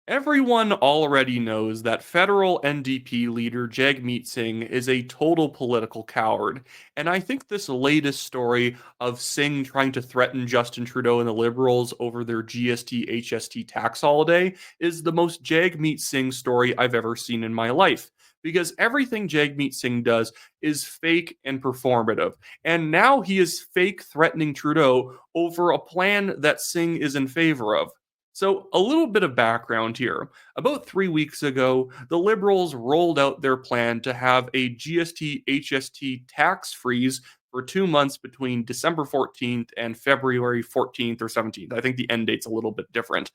Everyone already knows that federal NDP leader Jagmeet Singh is a total political coward. And I think this latest story of Singh trying to threaten Justin Trudeau and the Liberals over their GST HST tax holiday is the most Jagmeet Singh story I've ever seen in my life. Because everything Jagmeet Singh does is fake and performative. And now he is fake threatening Trudeau over a plan that Singh is in favor of. So, a little bit of background here. About 3 weeks ago, the Liberals rolled out their plan to have a GST HST tax freeze for 2 months between December 14th and February 14th or 17th. I think the end date's a little bit different.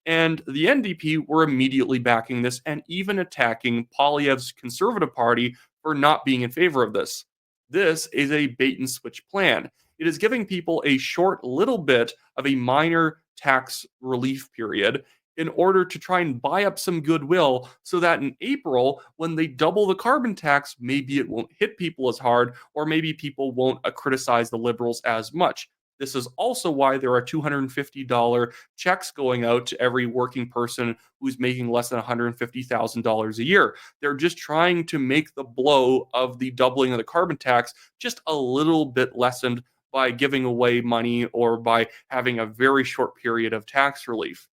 And the NDP were immediately backing this and even attacking Poilievre's Conservative Party for not being in favor of this. This is a bait and switch plan. It is giving people a short little bit of a minor tax relief period in order to try and buy up some goodwill so that in April, when they double the carbon tax, maybe it won't hit people as hard, or maybe people won't criticize the Liberals as much. This is also why there are $250 checks going out to every working person who's making less than $150,000 a year. They're just trying to make the blow of the doubling of the carbon tax just a little bit lessened by giving away money or by having a very short period of tax relief.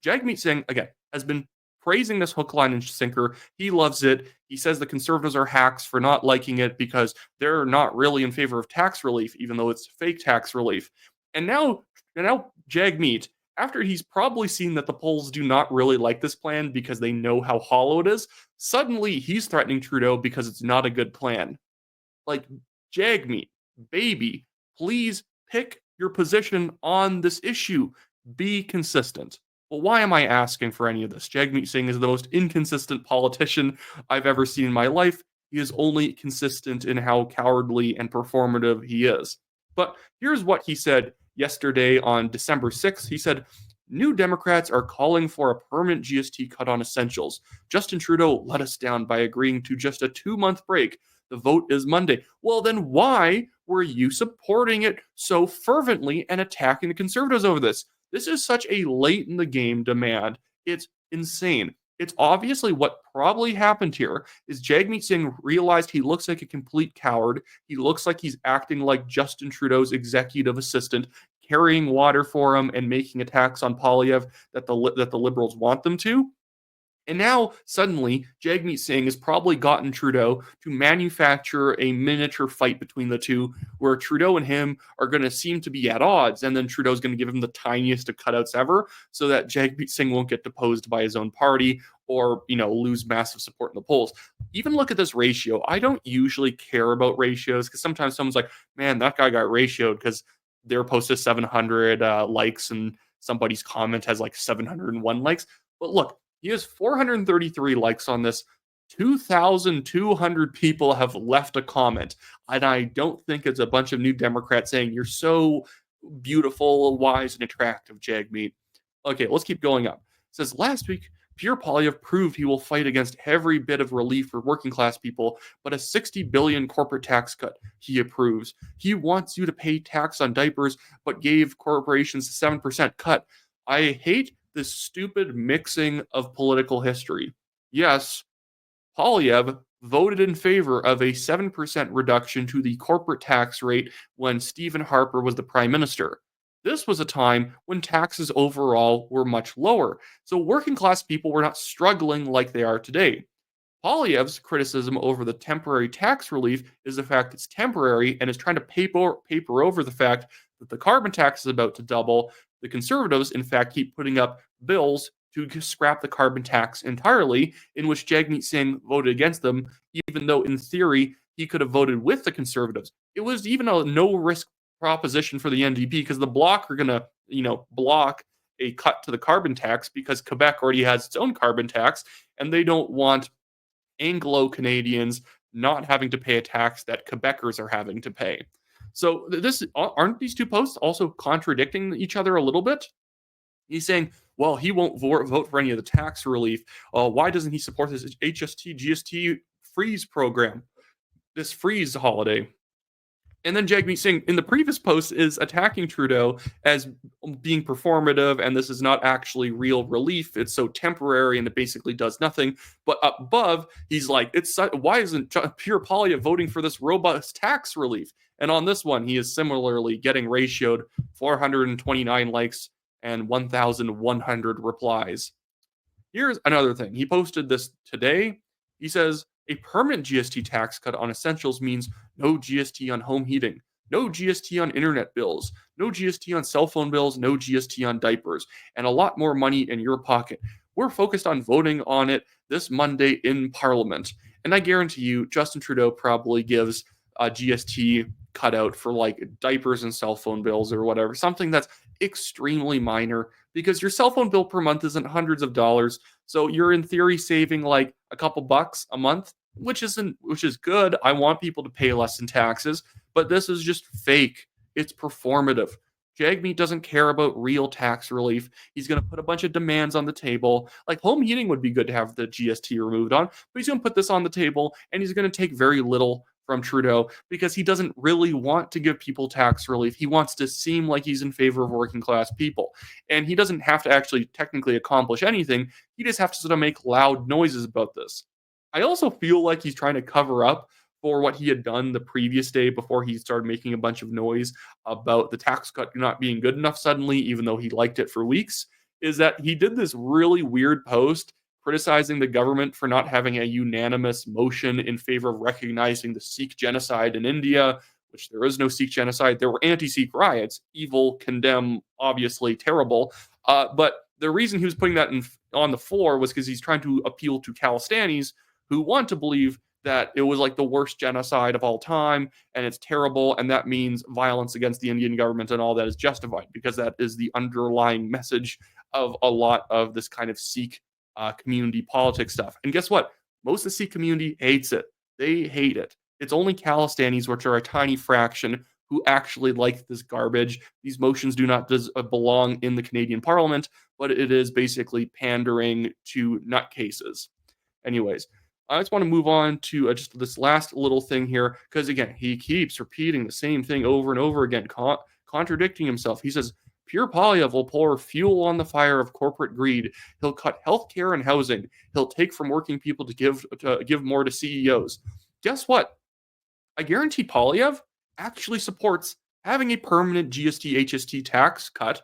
Jagmeet Singh, again, has been praising this hook, line, and sinker. He loves it. He says the conservatives are hacks for not liking it because they're not really in favor of tax relief, even though it's fake tax relief. And now Jagmeet, after he's probably seen that the polls do not really like this plan because they know how hollow it is, suddenly he's threatening Trudeau because it's not a good plan. Like, Jagmeet, baby, please pick your position on this issue. Be consistent. Well, why am I asking for any of this? Jagmeet Singh is the most inconsistent politician I've ever seen in my life. He is only consistent in how cowardly and performative he is. But here's what he said yesterday on December 6th. He said, New Democrats are calling for a permanent GST cut on essentials. Justin Trudeau let us down by agreeing to just a 2 month break. The vote is Monday. Well, then why were you supporting it so fervently and attacking the Conservatives over this? This is such a late in the game demand. It's insane. It's obviously what probably happened here is Jagmeet Singh realized he looks like a complete coward. He looks like he's acting like Justin Trudeau's executive assistant, carrying water for him and making attacks on Poilievre that the Liberals want them to. And now, suddenly, Jagmeet Singh has probably gotten Trudeau to manufacture a miniature fight between the two, where Trudeau and him are going to seem to be at odds, and then Trudeau's going to give him the tiniest of cutouts ever, so that Jagmeet Singh won't get deposed by his own party or, lose massive support in the polls. Even look at this ratio. I don't usually care about ratios because sometimes someone's like, man, that guy got ratioed because their post has 700 likes and somebody's comment has like 701 likes. But look, he has 433 likes on this. 2,200 people have left a comment. And I don't think it's a bunch of New Democrats saying, you're so beautiful, wise, and attractive, Jagmeet. Okay, let's keep going up. It says, last week, Pierre Poilievre proved he will fight against every bit of relief for working class people, but a 60 billion corporate tax cut he approves. He wants you to pay tax on diapers, but gave corporations a 7% cut. I hate this stupid mixing of political history. Yes, Poilievre voted in favor of a 7% reduction to the corporate tax rate when Stephen Harper was the prime minister. This was a time when taxes overall were much lower, so working class people were not struggling like they are today. Poilievre's criticism over the temporary tax relief is the fact it's temporary and is trying to paper over the fact that the carbon tax is about to double. The Conservatives, in fact, keep putting up bills to scrap the carbon tax entirely, in which Jagmeet Singh voted against them, even though in theory he could have voted with the Conservatives. It was even a no-risk proposition for the NDP because the Bloc are going to, block a cut to the carbon tax because Quebec already has its own carbon tax, and they don't want Anglo-Canadians not having to pay a tax that Quebecers are having to pay. So aren't these two posts also contradicting each other a little bit? He's saying, well, he won't vote for any of the tax relief. Why doesn't he support this HST GST freeze program, this freeze holiday? And then Jagmeet Singh in the previous post is attacking Trudeau as being performative, and this is not actually real relief. It's so temporary and it basically does nothing. But up above, he's like, why isn't Pierre Poilievre voting for this robust tax relief? And on this one, he is similarly getting ratioed 429 likes and 1,100 replies. Here's another thing. He posted this today. He says a permanent GST tax cut on essentials means no GST on home heating, no GST on internet bills, no GST on cell phone bills, no GST on diapers, and a lot more money in your pocket. We're focused on voting on it this Monday in Parliament. And I guarantee you, Justin Trudeau probably gives a GST cutout for like diapers and cell phone bills or whatever, something that's extremely minor because your cell phone bill per month isn't hundreds of dollars. So you're in theory saving like a couple bucks a month, which is good. I want people to pay less in taxes, but this is just fake. It's performative. Jagmeet doesn't care about real tax relief. He's going to put a bunch of demands on the table. Like home heating would be good to have the GST removed on, but he's going to put this on the table and he's going to take very little from Trudeau because he doesn't really want to give people tax relief. He wants to seem like he's in favor of working class people. And he doesn't have to actually technically accomplish anything. He just has to sort of make loud noises about this. I also feel like he's trying to cover up for what he had done the previous day before he started making a bunch of noise about the tax cut not being good enough suddenly, even though he liked it for weeks, is that he did this really weird post criticizing the government for not having a unanimous motion in favor of recognizing the Sikh genocide in India, which there is no Sikh genocide. There were anti-Sikh riots, evil, condemn, obviously terrible. But the reason he was putting that on the floor was because he's trying to appeal to Khalistanis who want to believe that it was like the worst genocide of all time and it's terrible. And that means violence against the Indian government and all that is justified because that is the underlying message of a lot of this kind of Sikh community politics stuff. And guess what? Most of the Sikh community hates it. They hate it. It's only Khalistanis, which are a tiny fraction, who actually like this garbage. These motions do not belong in the Canadian Parliament, but it is basically pandering to nutcases. Anyways, I just want to move on to just this last little thing here, because again, he keeps repeating the same thing over and over again, contradicting himself. He says, Pierre Poilievre will pour fuel on the fire of corporate greed. He'll cut healthcare and housing. He'll take from working people to give more to CEOs. Guess what? I guarantee Poilievre actually supports having a permanent GST HST tax cut,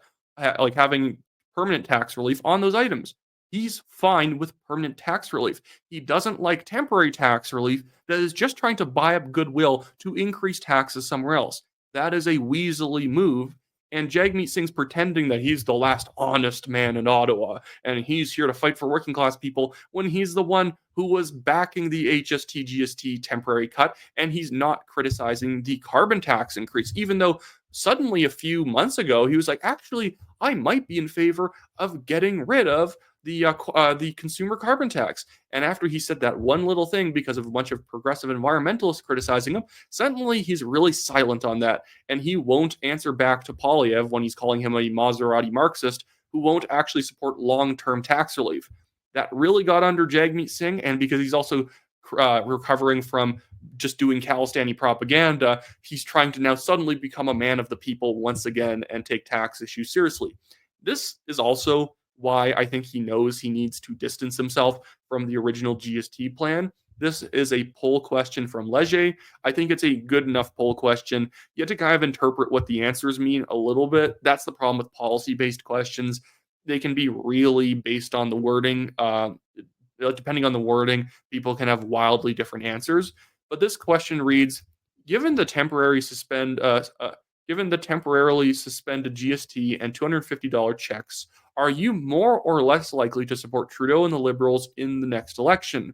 like having permanent tax relief on those items. He's fine with permanent tax relief. He doesn't like temporary tax relief that is just trying to buy up goodwill to increase taxes somewhere else. That is a weaselly move. And Jagmeet Singh's pretending that he's the last honest man in Ottawa and he's here to fight for working class people when he's the one who was backing the HST GST temporary cut and he's not criticizing the carbon tax increase, even though suddenly a few months ago he was like, actually, I might be in favor of getting rid of the consumer carbon tax. And after he said that one little thing because of a bunch of progressive environmentalists criticizing him, suddenly he's really silent on that. And he won't answer back to Poilievre when he's calling him a Maserati Marxist who won't actually support long-term tax relief. That really got under Jagmeet Singh, and because he's also recovering from just doing Khalistani propaganda, he's trying to now suddenly become a man of the people once again and take tax issues seriously. This is also why I think he knows he needs to distance himself from the original GST plan. This is a poll question from Leger. I think it's a good enough poll question. You have to kind of interpret what the answers mean a little bit. That's the problem with policy-based questions. They can be really based on the wording. Depending on the wording, people can have wildly different answers. But this question reads, given the temporarily suspended GST and $250 checks, are you more or less likely to support Trudeau and the Liberals in the next election?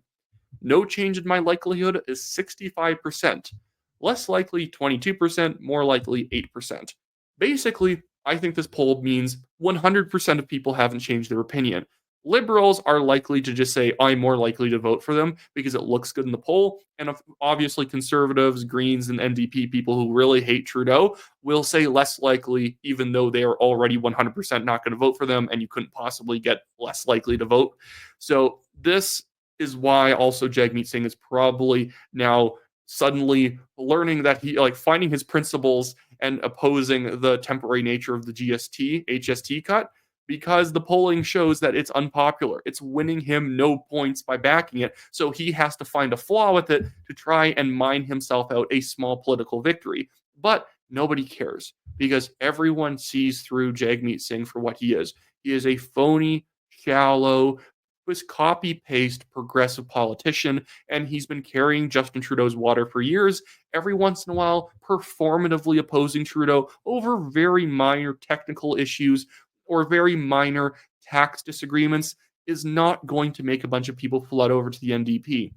No change in my likelihood is 65%. Less likely 22%, more likely 8%. Basically, I think this poll means 100% of people haven't changed their opinion. Liberals are likely to just say, I'm more likely to vote for them because it looks good in the poll. And obviously, conservatives, Greens, and NDP people who really hate Trudeau will say less likely, even though they are already 100% not going to vote for them, and you couldn't possibly get less likely to vote. So, this is why also Jagmeet Singh is probably now suddenly learning that he like finding his principles and opposing the temporary nature of the HST cut because the polling shows that it's unpopular. It's winning him no points by backing it. So he has to find a flaw with it to try and mine himself out a small political victory. But nobody cares because everyone sees through Jagmeet Singh for what he is. He is a phony, shallow, just copy paste progressive politician, and he's been carrying Justin Trudeau's water for years, every once in a while performatively opposing Trudeau over very minor technical issues or very minor tax disagreements is not going to make a bunch of people flood over to the NDP.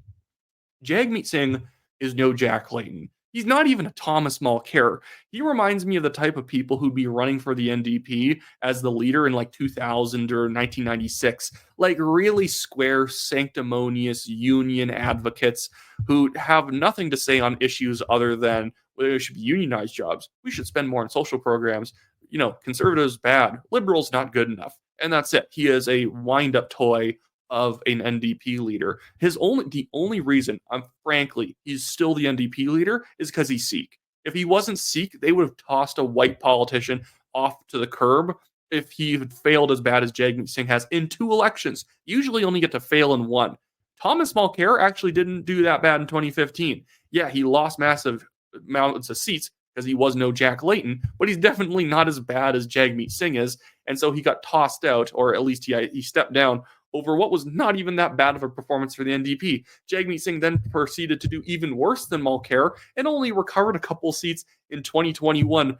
Jagmeet Singh is no Jack Layton. He's not even a Thomas Mulcair. He reminds me of the type of people who'd be running for the NDP as the leader in like 2000 or 1996. Like really square, sanctimonious union advocates who have nothing to say on issues other than whether it should be unionized jobs. We should spend more on social programs. You know, conservatives bad, liberals not good enough. And that's it. He is a wind-up toy of an NDP leader. The only reason frankly he's still the NDP leader is because he's Sikh. If he wasn't Sikh, they would have tossed a white politician off to the curb if he had failed as bad as Jagmeet Singh has in 2 elections. Usually only get to fail in 1. Thomas Mulcair actually didn't do that bad in 2015. Yeah, he lost massive amounts of seats because he was no Jack Layton, but he's definitely not as bad as Jagmeet Singh is, and so he got tossed out, or at least he stepped down over what was not even that bad of a performance for the NDP. Jagmeet Singh then proceeded to do even worse than Mulcair and only recovered a couple seats in 2021,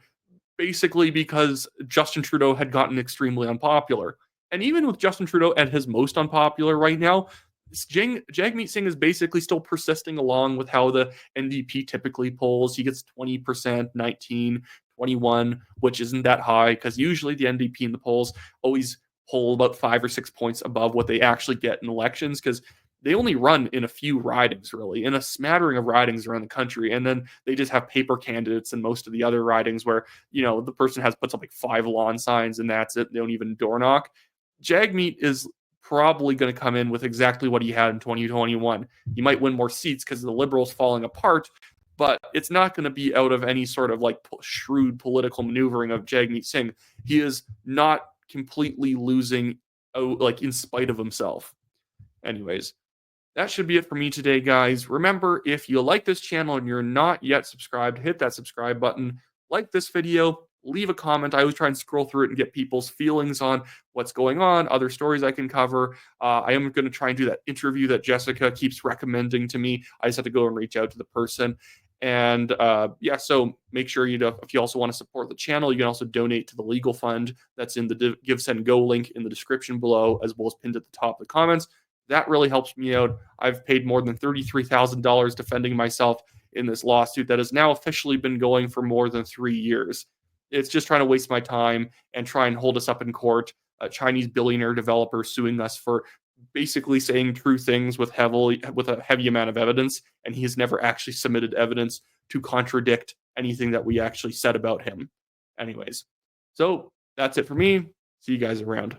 basically because Justin Trudeau had gotten extremely unpopular. And even with Justin Trudeau at his most unpopular right now, Jagmeet Singh is basically still persisting along with how the NDP typically polls. He gets 20%, 19, 21, which isn't that high because usually the NDP in the polls always poll about 5 or 6 points above what they actually get in elections because they only run in a few ridings, really, in a smattering of ridings around the country. And then they just have paper candidates in most of the other ridings where, you know, the person puts up like 5 lawn signs and that's it. They don't even door knock. Jagmeet is probably going to come in with exactly what he had in 2021. He might win more seats because the Liberals falling apart, but it's not going to be out of any sort of like shrewd political maneuvering of Jagmeet Singh. He is not completely losing, like in spite of himself. Anyways, that should be it for me today, guys. Remember, if you like this channel and you're not yet subscribed, hit that subscribe button, like this video, leave a comment. I always try and scroll through it and get people's feelings on what's going on, other stories I can cover. I am going to try and do that interview that Jessica keeps recommending to me. I just have to go and reach out to the person. And yeah, so make sure if you also want to support the channel, you can also donate to the legal fund that's in the Give, Send, Go link in the description below, as well as pinned at the top of the comments. That really helps me out. I've paid more than $33,000 defending myself in this lawsuit that has now officially been going for more than 3 years. It's just trying to waste my time and try and hold us up in court. A Chinese billionaire developer suing us for basically saying true things with a heavy amount of evidence, and he has never actually submitted evidence to contradict anything that we actually said about him. Anyways, so that's it for me. See you guys around.